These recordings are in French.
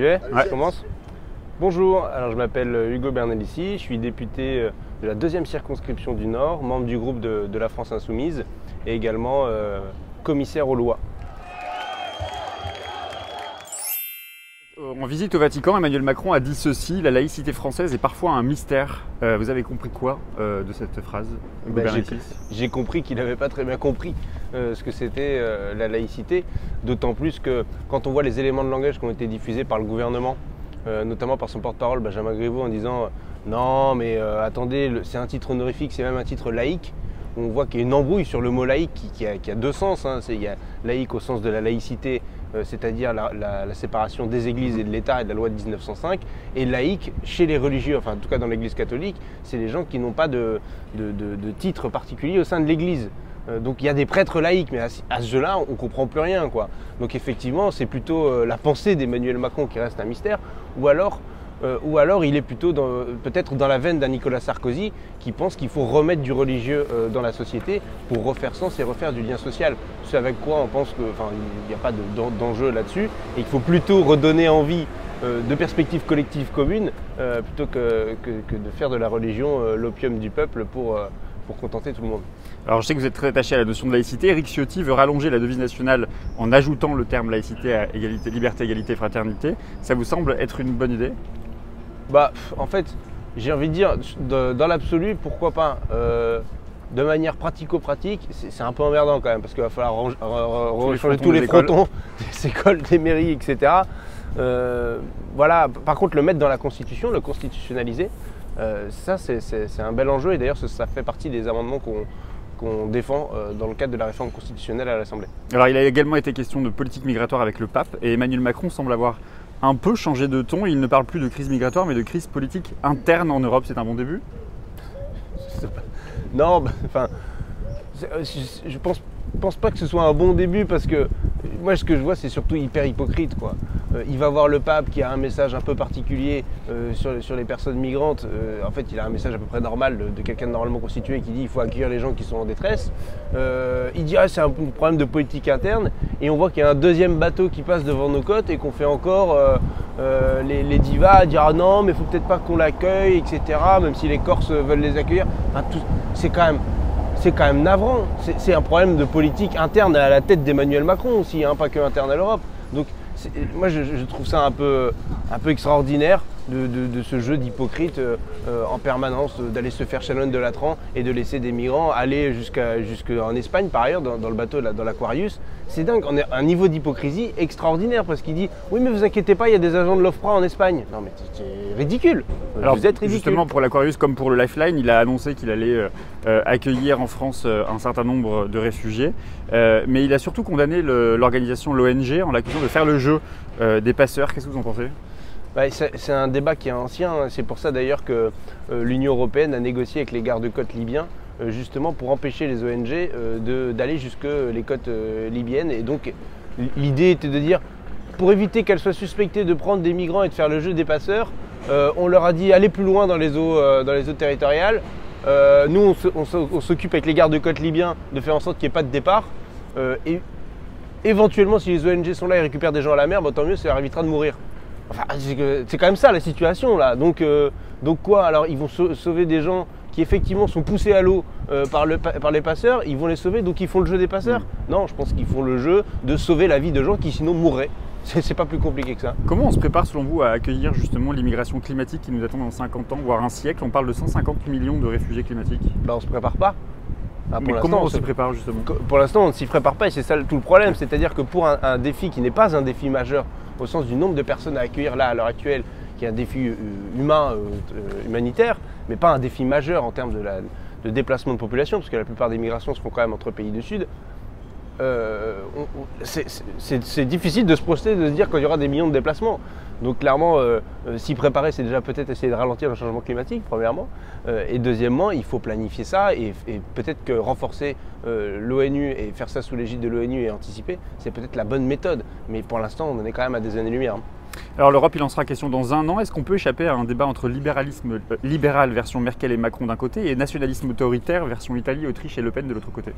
J'y vais? Ouais. Je commence. Bonjour, alors je m'appelle Hugo Bernalici, je suis député de la 2e circonscription du Nord, membre du groupe de la France Insoumise et également commissaire aux lois. En visite au Vatican, Emmanuel Macron a dit ceci: la laïcité française est parfois un mystère. Vous avez compris quoi de cette phrase, Hugo Bernalici? J'ai compris qu'il n'avait pas très bien compris ce que c'était la laïcité, d'autant plus que quand on voit les éléments de langage qui ont été diffusés par le gouvernement, notamment par son porte-parole Benjamin Griveaux en disant non mais attendez, c'est un titre honorifique, c'est même un titre laïque. On voit qu'il y a une embrouille sur le mot laïque qui a deux sens. Il y a laïque au sens de la laïcité, c'est-à-dire la séparation des églises et de l'État et de la loi de 1905, et laïque chez les religieux, enfin en tout cas dans l'église catholique, c'est les gens qui n'ont pas de titre particulier au sein de l'église. Donc il y a des prêtres laïcs, mais à ce jeu-là, on ne comprend plus rien, quoi. Donc effectivement, c'est plutôt la pensée d'Emmanuel Macron qui reste un mystère, ou alors il est plutôt peut-être dans la veine d'un Nicolas Sarkozy qui pense qu'il faut remettre du religieux dans la société pour refaire sens et refaire du lien social. C'est avec quoi on pense qu'il n'y a pas d'enjeu là-dessus et qu'il faut plutôt redonner envie de perspectives collectives communes plutôt que de faire de la religion l'opium du peuple pour contenter tout le monde. Alors je sais que vous êtes très attaché à la notion de laïcité. Éric Ciotti veut rallonger la devise nationale en ajoutant le terme laïcité à liberté, égalité, fraternité. Ça vous semble être une bonne idée? En fait, j'ai envie de dire, dans l'absolu, pourquoi pas. De manière pratico-pratique, c'est un peu emmerdant quand même, parce qu'il va falloir changer tous les frontons des écoles, des mairies, etc. Voilà. Par contre, le mettre dans la Constitution, le constitutionnaliser, ça c'est un bel enjeu, et d'ailleurs ça fait partie des amendements qu'on défend dans le cadre de la réforme constitutionnelle à l'Assemblée. Alors il a également été question de politique migratoire avec le pape, et Emmanuel Macron semble avoir un peu changé de ton. Il ne parle plus de crise migratoire mais de crise politique interne en Europe. C'est un bon début? Non, je pense pas que ce soit un bon début, parce que moi ce que je vois c'est surtout hyper hypocrite, quoi. Il va voir le pape qui a un message un peu particulier sur les personnes migrantes. En fait il a un message à peu près normal de quelqu'un de normalement constitué qui dit il faut accueillir les gens qui sont en détresse. Il dit c'est un problème de politique interne, et on voit qu'il y a un deuxième bateau qui passe devant nos côtes et qu'on fait encore les divas à dire ah non mais il faut peut-être pas qu'on l'accueille, etc. Même si les Corses veulent les accueillir. Enfin, c'est quand même navrant. C'est un problème de politique interne à la tête d'Emmanuel Macron aussi, pas que interne à l'Europe. Donc moi je trouve ça un peu extraordinaire de ce jeu d'hypocrite en permanence, d'aller se faire chanoine de Latran et de laisser des migrants aller jusqu'en Espagne par ailleurs dans le bateau, dans l'Aquarius. C'est dingue, on est à un niveau d'hypocrisie extraordinaire, parce qu'il dit oui mais vous inquiétez pas, il y a des agents de l'OFPRA en Espagne. Non mais c'est ridicule. Alors, vous êtes ridicule. Justement pour l'Aquarius comme pour le Lifeline, il a annoncé qu'il allait accueillir en France un certain nombre de réfugiés, mais il a surtout condamné l'organisation, l'ONG, en l'accusant de faire le jeu des passeurs. Qu'est-ce que vous en pensez? C'est un débat qui est ancien, c'est pour ça d'ailleurs que l'Union européenne a négocié avec les gardes-côtes libyens justement pour empêcher les ONG d'aller jusque les côtes libyennes. Et donc l'idée était de dire, pour éviter qu'elles soient suspectées de prendre des migrants et de faire le jeu des passeurs, on leur a dit allez plus loin dans les eaux territoriales. Nous on s'occupe avec les gardes-côtes libyens de faire en sorte qu'il n'y ait pas de départ. Et éventuellement si les ONG sont là et récupèrent des gens à la mer, tant mieux, ça leur évitera de mourir. Enfin, c'est quand même ça la situation là. Donc quoi? Alors ils vont sauver des gens qui effectivement sont poussés à l'eau par les passeurs, ils vont les sauver, donc ils font le jeu des passeurs? Non, je pense qu'ils font le jeu de sauver la vie de gens qui sinon mourraient. C'est pas plus compliqué que ça. Comment on se prépare selon vous à accueillir justement l'immigration climatique qui nous attend dans 50 ans, voire un siècle? On parle de 150 millions de réfugiés climatiques. On se prépare pas. Mais comment on s'y prépare justement? Pour l'instant on ne s'y prépare pas, et c'est ça tout le problème. C'est-à-dire que pour un défi qui n'est pas un défi majeur au sens du nombre de personnes à accueillir là à l'heure actuelle, qui est un défi humanitaire, mais pas un défi majeur en termes de déplacement de population, parce que la plupart des migrations se font quand même entre pays du Sud, c'est difficile de se projeter, de se dire qu'il y aura des millions de déplacements. Donc clairement, s'y préparer, c'est déjà peut-être essayer de ralentir le changement climatique, premièrement. Et deuxièmement, il faut planifier ça, et peut-être que renforcer l'ONU et faire ça sous l'égide de l'ONU et anticiper, c'est peut-être la bonne méthode. Mais pour l'instant, on en est quand même à des années-lumière. Alors l'Europe, il en sera question dans un an. Est-ce qu'on peut échapper à un débat entre libéralisme libéral version Merkel et Macron d'un côté et nationalisme autoritaire version Italie, Autriche et Le Pen de l'autre côté?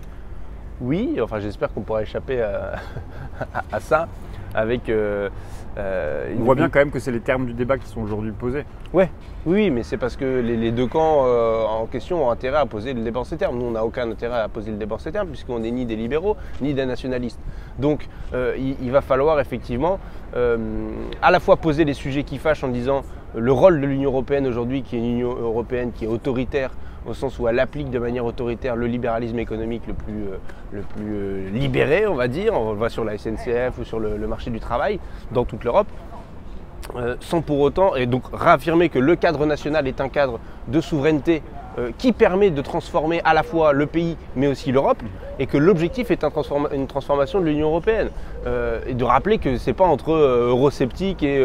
Oui, enfin j'espère qu'on pourra échapper à ça. avec... On voit bien quand même que c'est les termes du débat qui sont aujourd'hui posés. Ouais, oui, mais c'est parce que les deux camps en question ont intérêt à poser le débat en ces termes. Nous, on n'a aucun intérêt à poser le débat en ces termes, puisqu'on n'est ni des libéraux, ni des nationalistes. Donc, il va falloir effectivement à la fois poser les sujets qui fâchent en disant le rôle de l'Union européenne aujourd'hui, qui est une Union européenne qui est autoritaire, au sens où elle applique de manière autoritaire le libéralisme économique le plus libéré, on va dire. On le voit sur la SNCF ou sur le marché du travail dans toute l'Europe. Sans pour autant, et donc réaffirmer que le cadre national est un cadre de souveraineté qui permet de transformer à la fois le pays mais aussi l'Europe, et que l'objectif est une transformation de l'Union européenne. Et de rappeler que c'est pas entre eurosceptiques et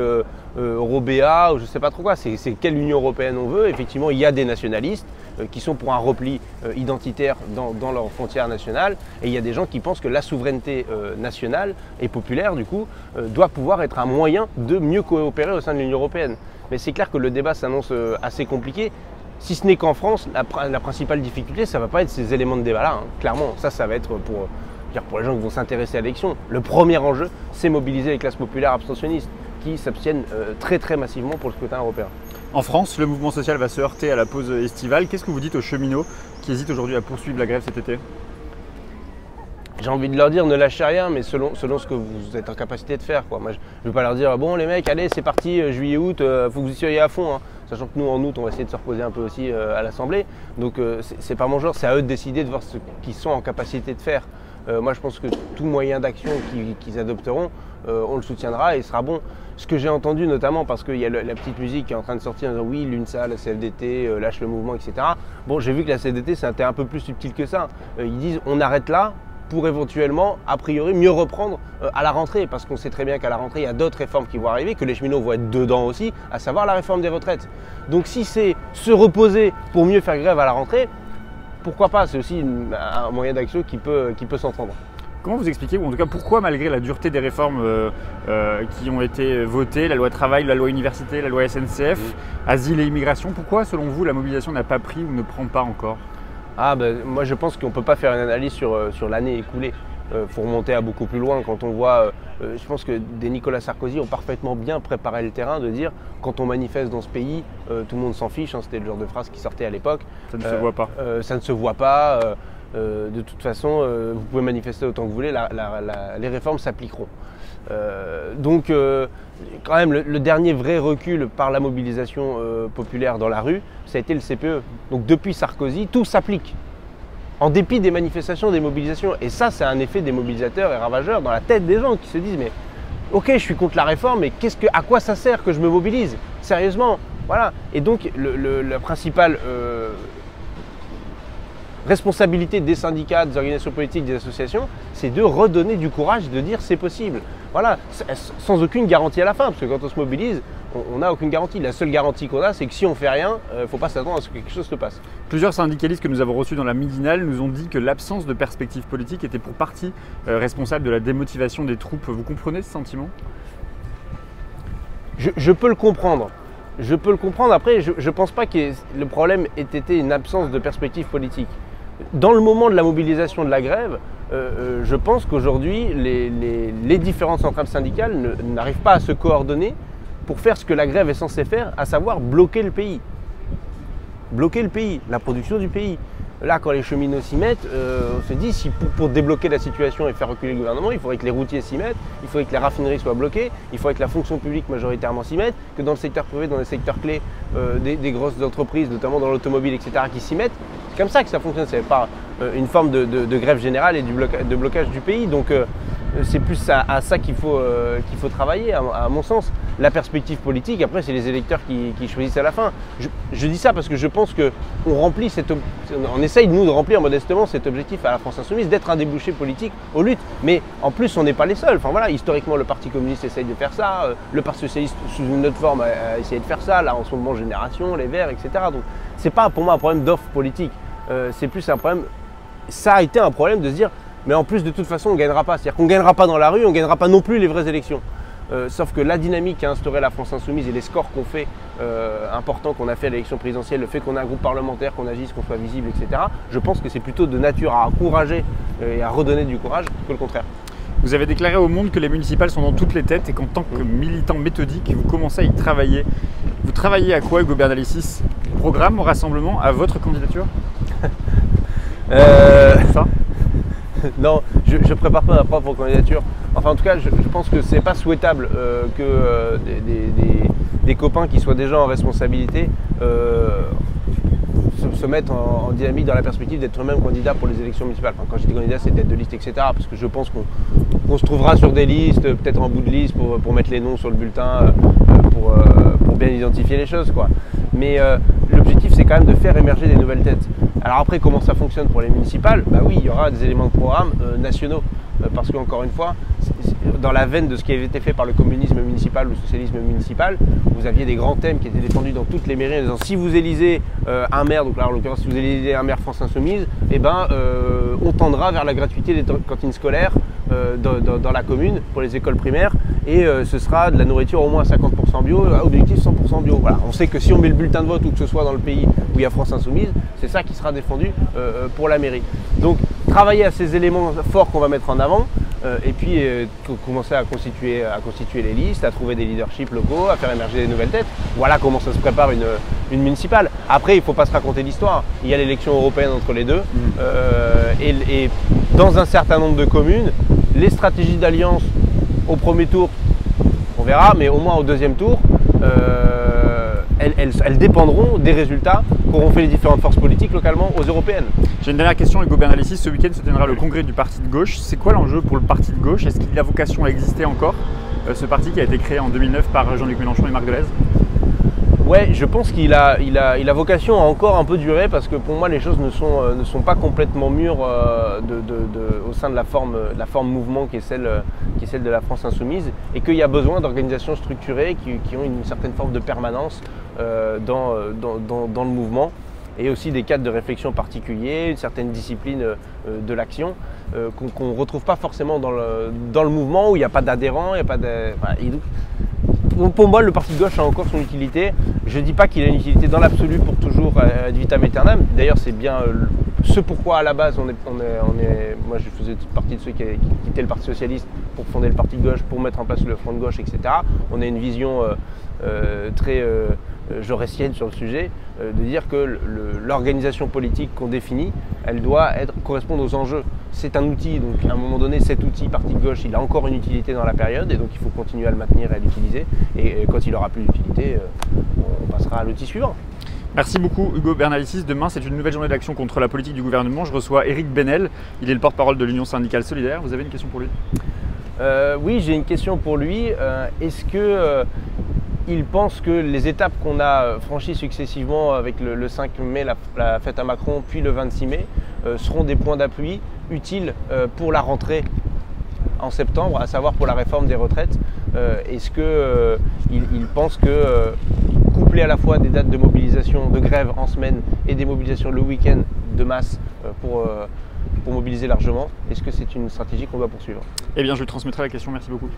eurobéa ou je sais pas trop quoi, c'est quelle Union européenne on veut. Effectivement, il y a des nationalistes qui sont pour un repli identitaire dans leurs frontières nationales, et il y a des gens qui pensent que la souveraineté nationale et populaire du coup doit pouvoir être un moyen de mieux coopérer au sein de l'Union européenne. Mais c'est clair que le débat s'annonce assez compliqué. Si ce n'est qu'en France, la principale difficulté, ça ne va pas être ces éléments de débat-là, hein. Clairement. Ça va être pour les gens qui vont s'intéresser à l'élection. Le premier enjeu, c'est mobiliser les classes populaires abstentionnistes qui s'abstiennent très très massivement pour le scrutin européen. En France, le mouvement social va se heurter à la pause estivale. Qu'est-ce que vous dites aux cheminots qui hésitent aujourd'hui à poursuivre la grève cet été ? J'ai envie de leur dire ne lâchez rien, mais selon ce que vous êtes en capacité de faire, quoi. Moi, je ne vais pas leur dire bon les mecs, allez c'est parti, juillet-août, faut que vous y soyez à fond, hein. Sachant que nous en août on va essayer de se reposer un peu aussi à l'Assemblée. Donc c'est pas mon genre, c'est à eux de décider de voir ce qu'ils sont en capacité de faire. Moi je pense que tout moyen d'action qu'ils adopteront, on le soutiendra et il sera bon. Ce que j'ai entendu notamment, parce qu'il y a la petite musique qui est en train de sortir en disant oui l'UNSA, la CFDT, lâche le mouvement, etc. Bon, j'ai vu que la CFDT c'était un peu plus subtil que ça. Ils disent on arrête là pour éventuellement, a priori, mieux reprendre à la rentrée, parce qu'on sait très bien qu'à la rentrée, il y a d'autres réformes qui vont arriver, que les cheminots vont être dedans aussi, à savoir la réforme des retraites. Donc si c'est se reposer pour mieux faire grève à la rentrée, pourquoi pas? C'est aussi un moyen d'action qui peut s'entendre. Comment vous expliquez, ou en tout cas pourquoi malgré la dureté des réformes qui ont été votées, la loi travail, la loi université, la loi SNCF, asile et immigration, pourquoi selon vous la mobilisation n'a pas pris ou ne prend pas encore ? Moi je pense qu'on ne peut pas faire une analyse sur l'année écoulée. Faut remonter à beaucoup plus loin. Quand on voit, je pense que des Nicolas Sarkozy ont parfaitement bien préparé le terrain de dire quand on manifeste dans ce pays, tout le monde s'en fiche, hein, c'était le genre de phrase qui sortait à l'époque. Ça ne se voit pas. Ça ne se voit pas. De toute façon, vous pouvez manifester autant que vous voulez, les réformes s'appliqueront. Donc quand même le dernier vrai recul par la mobilisation populaire dans la rue, ça a été le CPE. Donc depuis Sarkozy, tout s'applique. En dépit des manifestations, des mobilisations. Et ça, c'est un effet des mobilisateurs et ravageurs dans la tête des gens qui se disent mais ok, je suis contre la réforme, mais à quoi ça sert que je me mobilise? Sérieusement, voilà. Et donc la principale responsabilité des syndicats, des organisations politiques, des associations, c'est de redonner du courage, de dire c'est possible. Voilà, sans aucune garantie à la fin, parce que quand on se mobilise, on n'a aucune garantie. La seule garantie qu'on a, c'est que si on fait rien, il ne faut pas s'attendre à ce que quelque chose se passe. Plusieurs syndicalistes que nous avons reçus dans la midinale nous ont dit que l'absence de perspective politique était pour partie responsable de la démotivation des troupes. Vous comprenez ce sentiment ? Je peux le comprendre. Je peux le comprendre. Après, je ne pense pas que le problème ait été une absence de perspective politique. Dans le moment de la mobilisation de la grève, je pense qu'aujourd'hui, les différentes centrales syndicales n'arrivent pas à se coordonner pour faire ce que la grève est censée faire, à savoir bloquer le pays. Bloquer le pays, la production du pays. Là, quand les cheminots s'y mettent, on se dit si pour débloquer la situation et faire reculer le gouvernement, il faudrait que les routiers s'y mettent, il faudrait que les raffineries soient bloquées, il faudrait que la fonction publique majoritairement s'y mette, que dans le secteur privé, dans les secteurs clés, des grosses entreprises, notamment dans l'automobile, etc., qui s'y mettent. C'est comme ça que ça fonctionne, c'est pas une forme de grève générale et de blocage du pays. Donc c'est plus à ça qu'il faut travailler, à mon sens. La perspective politique, après, c'est les électeurs qui choisissent à la fin. Je dis ça parce que je pense qu'on essaye, nous, de remplir modestement cet objectif à la France Insoumise, d'être un débouché politique aux luttes. Mais en plus, on n'est pas les seuls. Enfin voilà, historiquement, le Parti communiste essaye de faire ça, le Parti socialiste, sous une autre forme, a essayé de faire ça. Là, en ce moment, Génération, les Verts, etc. Donc, c'est pas pour moi un problème d'offre politique. C'est plus un problème. Ça a été un problème de se dire, mais en plus, de toute façon, on ne gagnera pas. C'est-à-dire qu'on ne gagnera pas dans la rue, on ne gagnera pas non plus les vraies élections. Sauf que la dynamique qu'a instaurée la France Insoumise et les scores qu'on fait, importants qu'on a fait à l'élection présidentielle, le fait qu'on a un groupe parlementaire, qu'on agisse, qu'on soit visible, etc., je pense que c'est plutôt de nature à encourager et à redonner du courage que le contraire. Vous avez déclaré au Monde que les municipales sont dans toutes les têtes et qu'en tant que militant méthodique, vous commencez à y travailler. Vous travaillez à quoi, Hugo Bernalicis? Programme au rassemblement, à votre candidature? Ça Non, je ne prépare pas ma propre candidature. Enfin, en tout cas, je pense que c'est pas souhaitable que des copains qui soient déjà en responsabilité se mettent en dynamique dans la perspective d'être eux-mêmes candidats pour les élections municipales. Enfin, quand je dis candidat, c'est tête de liste, etc. Parce que je pense qu'on se trouvera sur des listes, peut-être en bout de liste pour mettre les noms sur le bulletin, pour bien identifier les choses, quoi. Mais l'objectif, c'est quand même de faire émerger des nouvelles têtes. Alors après, comment ça fonctionne pour les municipales? Bah oui, il y aura des éléments de programme nationaux. Parce qu'encore une fois, dans la veine de ce qui avait été fait par le communisme municipal ou le socialisme municipal, vous aviez des grands thèmes qui étaient défendus dans toutes les mairies en disant si vous élisez un maire, donc là en l'occurrence si vous élisez un maire France Insoumise, eh ben, on tendra vers la gratuité des cantines scolaires dans la commune pour les écoles primaires et ce sera de la nourriture au moins 50% bio, objectif 100% bio. Voilà. On sait que si on met le bulletin de vote où que ce soit dans le pays où il y a France Insoumise, c'est ça qui sera défendu pour la mairie. Donc travailler à ces éléments forts qu'on va mettre en avant et puis commencer à constituer les listes, à trouver des leaderships locaux, à faire émerger des nouvelles têtes. Voilà comment ça se prépare une municipale. Après, il ne faut pas se raconter l'histoire. Il y a l'élection européenne entre les deux et dans un certain nombre de communes, les stratégies d'alliance au premier tour, on verra, mais au moins au deuxième tour, elles dépendront des résultats qu'auront fait les différentes forces politiques localement aux européennes. J'ai une dernière question, Hugo Bernalicis. Ce week-end se tiendra le congrès du parti de gauche. C'est quoi l'enjeu pour le parti de gauche? Est-ce qu'il a vocation à exister encore, ce parti qui a été créé en 2009 par Jean-Luc Mélenchon et Marc Delez? Ouais, je pense qu'il a vocation à encore un peu durer parce que pour moi les choses ne sont pas complètement mûres au sein de la forme mouvement qui est celle de la France Insoumise et qu'il y a besoin d'organisations structurées qui ont une certaine forme de permanence dans le mouvement et aussi des cadres de réflexion particuliers, une certaine discipline de l'action qu'on ne retrouve pas forcément dans le mouvement où il n'y a pas d'adhérents, il n'y a pas de... Pour moi, le parti de gauche a encore son utilité. Je ne dis pas qu'il a une utilité dans l'absolu pour toujours ad vitam aeternam. D'ailleurs, c'est bien ce pourquoi à la base moi je faisais partie de ceux qui quittaient le Parti Socialiste pour fonder le parti de gauche, pour mettre en place le Front de gauche, etc. On a une vision très jaurétienne sur le sujet, de dire que l'organisation politique qu'on définit, elle doit correspondre aux enjeux. C'est un outil, donc à un moment donné, cet outil parti de gauche, il a encore une utilité dans la période et donc il faut continuer à le maintenir et à l'utiliser. Et quand il n'aura plus d'utilité, on passera à l'outil suivant. Merci beaucoup Hugo Bernalicis. Demain, c'est une nouvelle journée d'action contre la politique du gouvernement. Je reçois Éric Benel, il est le porte-parole de l'Union syndicale solidaire. Vous avez une question pour lui? Oui, j'ai une question pour lui. Est-ce que il pense que les étapes qu'on a franchies successivement avec le 5 mai, la fête à Macron, puis le 26 mai, seront des points d'appui utiles pour la rentrée en septembre, à savoir pour la réforme des retraites? Est-ce qu'il pense que couplé à la fois des dates de mobilisation, de grève en semaine et des mobilisations le week-end de masse pour mobiliser largement, est-ce que c'est une stratégie qu'on doit poursuivre? Eh bien, je lui transmettrai la question. Merci beaucoup.